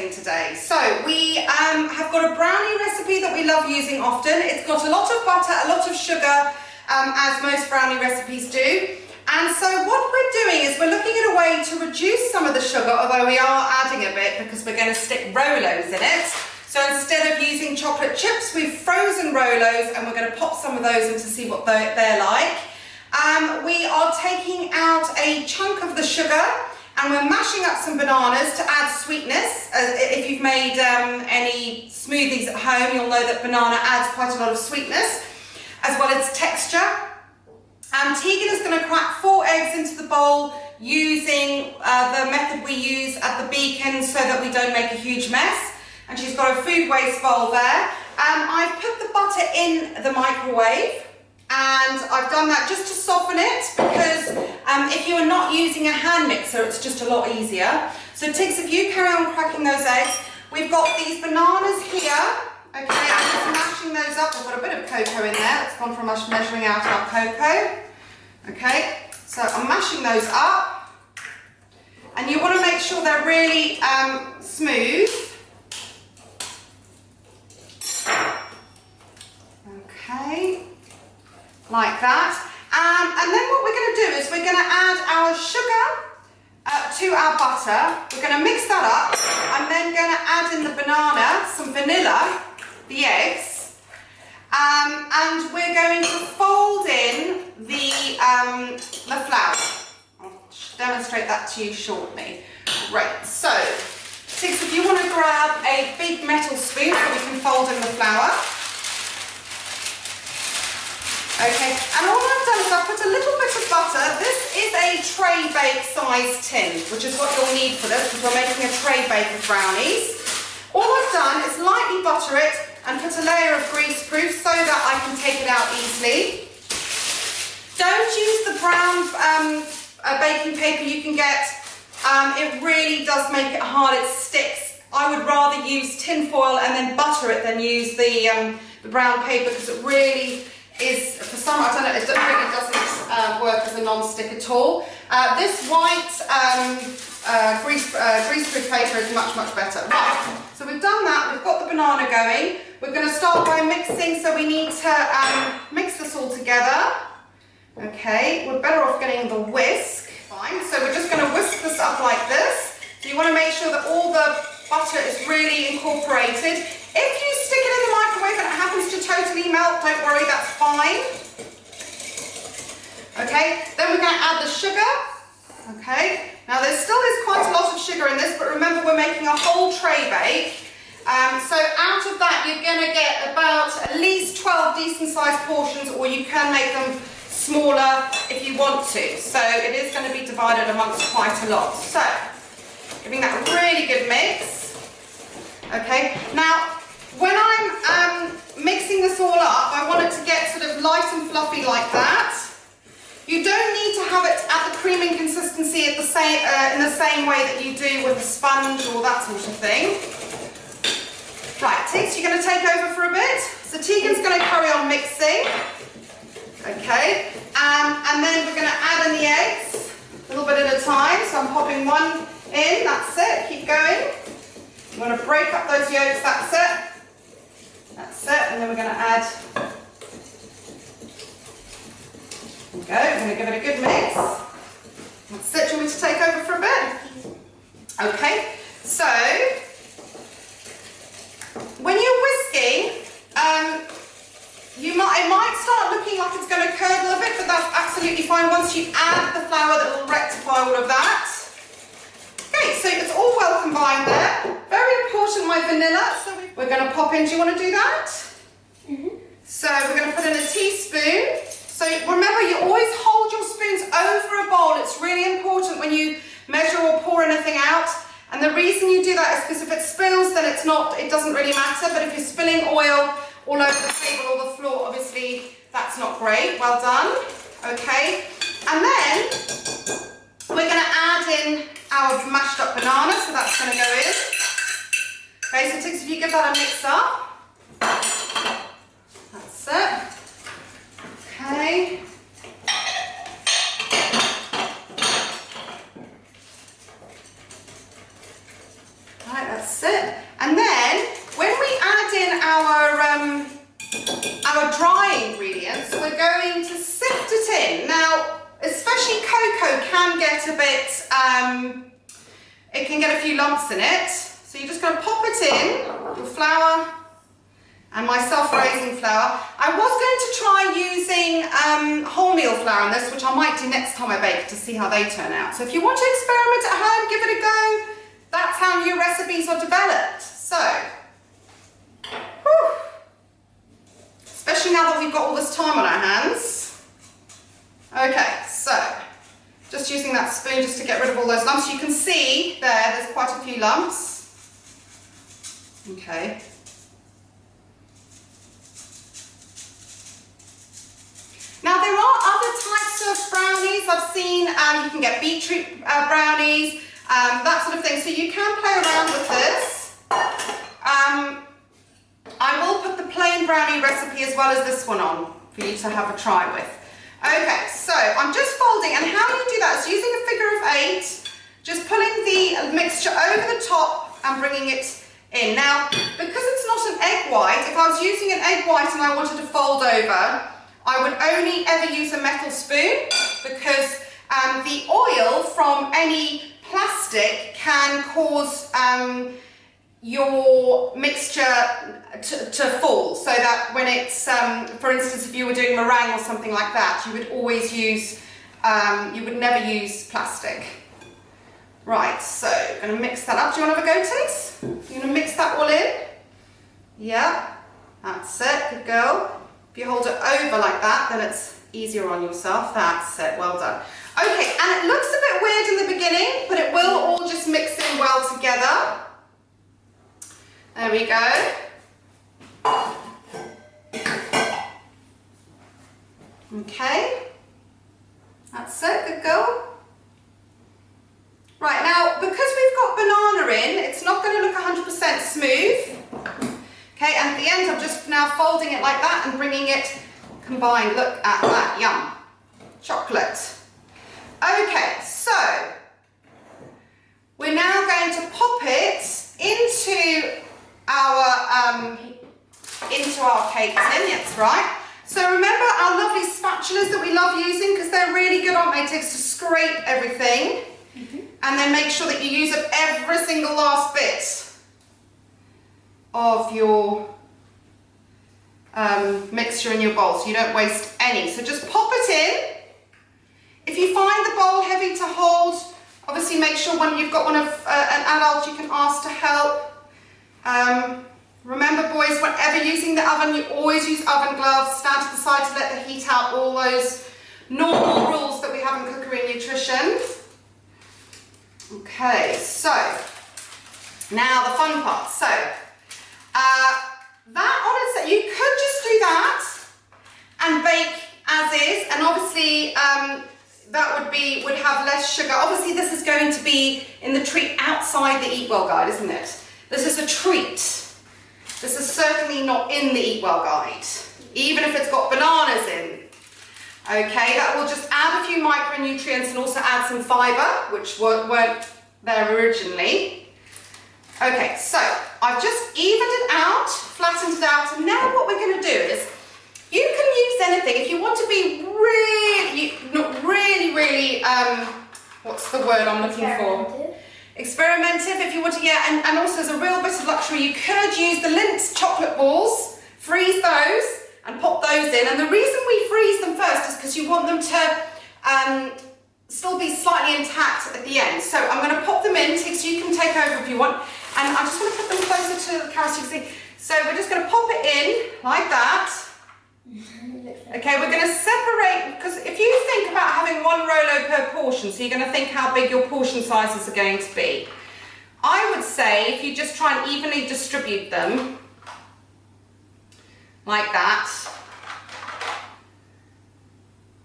something today. So we have got a brownie recipe that we love using often. It's got a lot of butter, a lot of sugar, as most brownie recipes do. And so what we're doing is we're looking at a way to reduce some of the sugar, although we are adding a bit because we're going to stick Rolos in it. So instead of using chocolate chips, we've frozen Rolos, and we're going to pop some of those in to see what they're like. We are taking out a chunk of the sugar, and we're mashing up some bananas to add sweetness. If you've made any smoothies at home, you'll know that banana adds quite a lot of sweetness, as well as texture. Tegan is going to crack 4 eggs into the bowl using the method we use at the Beacon so that we don't make a huge mess. And she's got a food waste bowl there. I've put the butter in the microwave, and I've done that just to soften it because if you are not using a hand mixer, it's just a lot easier. So Tiggs, if you carry on cracking those eggs, we've got these bananas here. Okay, I'm just mashing those up. I've got a bit of cocoa in there. It's gone from us measuring out our cocoa. Okay, so I'm mashing those up. And you want to make sure they're really smooth. Okay, like that. And then what we're going to do is we're going to add our sugar to our butter. We're going to mix that up. I'm then going to add in the banana, some vanilla, the eggs, and we're going to fold in the flour. I'll demonstrate that to you shortly. Right, so Tiggs, if you want to grab a big metal spoon so we can fold in the flour. Okay, and all I've done is I've put a little bit of butter. This is a tray bake size tin, which is what you'll need for this because we're making a tray bake of brownies. All I've done is lightly butter it and put a layer of greaseproof so that I can take it out easily. Don't use the brown baking paper you can get. It really does make it hard, it sticks. I would rather use tin foil and then butter it than use the brown paper because it really is, for some, I don't know, it really doesn't work as a non-stick at all. This white greaseproof paper is much, much better. Right, so we've done that, we've got the banana going. We're going to start by mixing, so we need to mix this all together. Okay, we're better off getting the whisk. Fine, so we're just going to whisk this up like this. So you want to make sure that all the butter is really incorporated. If you stick it in the microwave and it happens to totally melt, don't worry, that's fine. Okay, then we're going to add the sugar. Okay, now there still is quite a lot of sugar in this, but remember we're making a whole tray bake. So out of that you're going to get about at least 12 decent sized portions, or you can make them smaller if you want to. So it is going to be divided amongst quite a lot. So giving that a really good mix. Okay, now when I'm mixing this all up, I want it to get sort of light and fluffy like that. You don't need to have it at the creaming consistency in the same way that you do with a sponge or that sort of thing. Right, Tiggs, you're going to take over for a bit. So Tegan's going to carry on mixing. Okay, and then we're going to add in the eggs, a little bit at a time. So I'm popping one in, that's it, keep going. You want to break up those yolks, that's it. That's it, and then we're going to add, there we go, we're going to give it a good mix. That's it, do you want me to take over for a bit? Okay, so when you're whisking, it might start looking like it's going to curdle a bit, but that's absolutely fine. Once you add the flour, that will rectify all of that. Okay, so it's all well combined there. Very important, my vanilla. So we're going to pop in. Do you want to do that? Mm-hmm. So we're going to put in a teaspoon. So remember, you always hold your spoons over a bowl. It's really important when you measure or pour anything out. And the reason you do that is because if it spills, then it doesn't really matter. But if you're spilling oil all over the table or the floor, obviously that's not great. Well done. Okay. And then we're going to add in our mashed up banana, so that's going to go in. Okay, so Tiggs, if you give that a mix up. That's it. Okay. Right, That's it. And then when we add in our dry ingredients, we're going to sift it in. Now, especially cocoa can get a bit, it can get a few lumps in it. So you're just going to pop it in, your flour and my self-raising flour. I was going to try using wholemeal flour in this, which I might do next time I bake to see how they turn out. So if you want to experiment at home, give it a go. That's how new recipes are developed. So, whew, especially now that we've got all this time on our hands. Okay, so just using that spoon just to get rid of all those lumps. You can see there's quite a few lumps. Okay. Now there are other types of brownies I've seen. You can get beetroot brownies, that sort of thing. So you can play around with this. I will put the plain brownie recipe as well as this one on for you to have a try with. Okay, so I'm just folding, and how you do that is using a figure of 8, just pulling the mixture over the top and bringing it in. Now, because it's not an egg white, if I was using an egg white and I wanted to fold over, I would only ever use a metal spoon, because the oil from any plastic can cause your mixture to fall, so that when it's, for instance, if you were doing meringue or something like that, you would always use, you would never use plastic. Right, so I'm going to mix that up. Do you want to have a go, Tis? You're going to mix that all in? Yeah, that's it, good girl. If you hold it over like that, then it's easier on yourself. That's it, well done. Okay, and it looks a bit weird in the beginning, but it will all just mix in well together. There we go. Okay, that's it, good girl. Right, now, because we've got banana in, it's not going to look 100% smooth. Okay, and at the end, I'm just now folding it like that and bringing it combined. Look at that, yum. Chocolate. Okay, so we're now going to pop it into our cake tin. That's right. So remember our lovely spatulas that we love using, because they're really good, aren't they, to scrape everything. And then make sure that you use up every single last bit of your mixture in your bowl, so you don't waste any. So just pop it in. If you find the bowl heavy to hold, obviously make sure when you've got one of an adult, you can ask to help. Remember, boys, whenever using the oven, you always use oven gloves. Stand to the side to let the heat out. All those normal rules that we have in cookery and nutrition. Okay, so now the fun part. So that on its own, you could just do that and bake as is, and obviously that would have less sugar. Obviously this is going to be in the treat outside the Eat Well guide, isn't it? This is a treat. This is certainly not in the Eat Well guide, even if it's got bananas in. Okay, that will just add a few micronutrients and also add some fibre, which weren't there originally. Okay, so I've just evened it out, flattened it out, and now what we're going to do is, you can use anything. If you want to be really, what's the word I'm looking for? Experimentative, if you want to, yeah, and also as a real bit of luxury, you could use the Lindt chocolate balls, freeze those, and pop those in. And the reason we freeze them first is because you want them to still be slightly intact at the end. So I'm going to pop them in, so you can take over if you want. And I just want to put them closer to the camera so you can see. So we're just going to pop it in like that. Okay, we're going to separate, because if you think about having one Rolo per portion, so you're going to think how big your portion sizes are going to be. I would say if you just try and evenly distribute them like that.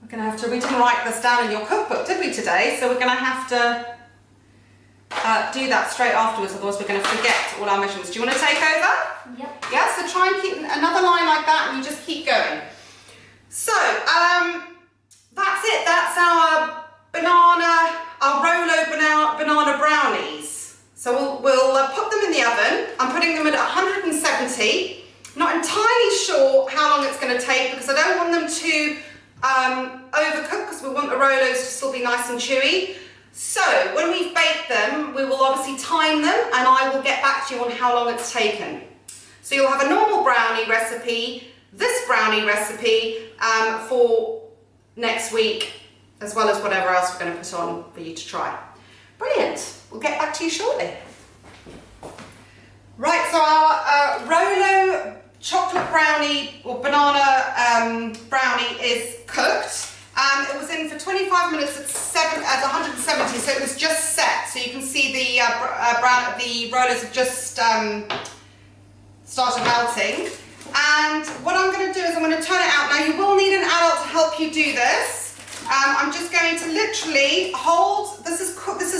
We're going to have to, we didn't write this down in your cookbook, did we, today? So we're going to have to do that straight afterwards, otherwise we're going to forget all our measurements. Do you want to take over? Yep. Yeah, so try and keep another line like that, and you just keep going. So, that's it. That's our Rolo banana brownies. So we'll put them in the oven. I'm putting them at 170. Not entirely sure how long it's going to take because I don't want them to overcook because we want the Rolos to still be nice and chewy. So when we've baked them, we will obviously time them and I will get back to you on how long it's taken. So you'll have a normal brownie recipe, this brownie recipe for next week, as well as whatever else we're going to put on for you to try. Brilliant. We'll get back to you shortly. Right, so our Rolo chocolate brownie or banana brownie is cooked. It was in for 25 minutes at 170, so it was just set. So you can see the Rolos have just started melting. And what I'm going to do is I'm going to turn it out. Now you will need an adult to help you do this. I'm just going to literally hold, this is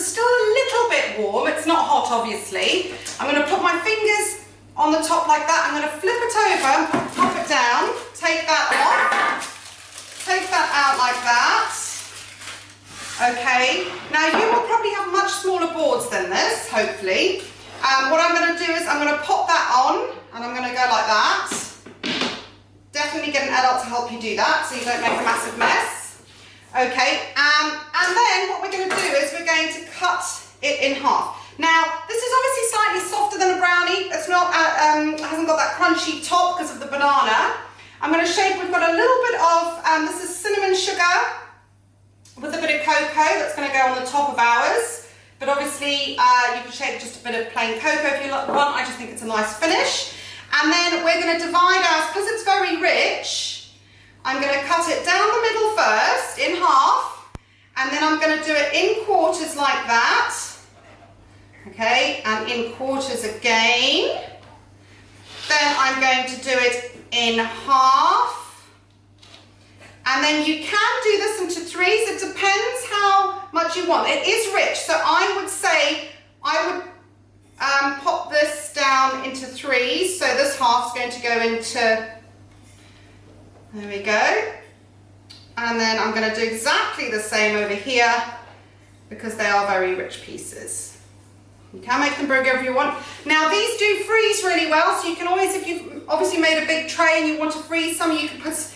still a little bit warm, it's not hot obviously. I'm going to put my fingers on the top like that, I'm going to flip it over, pop it down, take that off, take that out like that. Okay, now you will probably have much smaller boards than this, hopefully. What I'm going to do is I'm going to pop that on and I'm going to go like that. Definitely get an adult to help you do that so you don't make a massive mess. Okay, and then what we're going to do is we're going to cut it in half. Now, this is obviously slightly softer than a brownie. It's not, hasn't got that crunchy top because of the banana. I'm going to shape, we've got a little bit of, this is cinnamon sugar with a bit of cocoa that's going to go on the top of ours. But obviously, you can shape just a bit of plain cocoa if you want. I just think it's a nice finish. And then we're going to divide ours, because it's very rich, I'm going to cut it down the middle first, in half, and then I'm going to do it in quarters like that. Okay, and in quarters again. Then I'm going to do it in half. And then you can do this into threes. It depends how much you want. It is rich, so I would say I would pop this down into threes. So this half's going to go into, there we go. And then I'm going to do exactly the same over here because they are very rich pieces. You can make them bigger if you want. Now these do freeze really well, so you can always, if you've obviously made a big tray and you want to freeze some, you can put it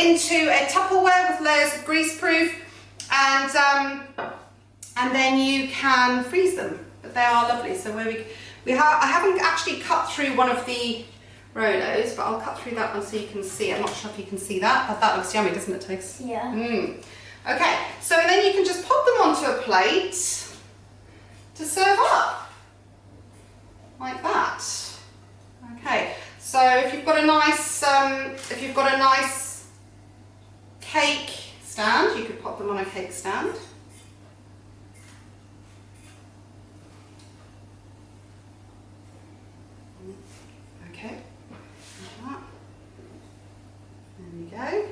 into a Tupperware with layers of greaseproof, and then you can freeze them. But they are lovely. So I haven't actually cut through one of the Rolos, but I'll cut through that one so you can see. I'm not sure if you can see that, but that looks yummy, doesn't it, Taste? Yeah. Okay, so then you can just pop them onto a plate to serve up, like that. Okay, so if you've got a nice, cake stand, you could pop them on a cake stand. Okay, like that. There we go.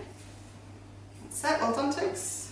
That's it. Well done, Tix.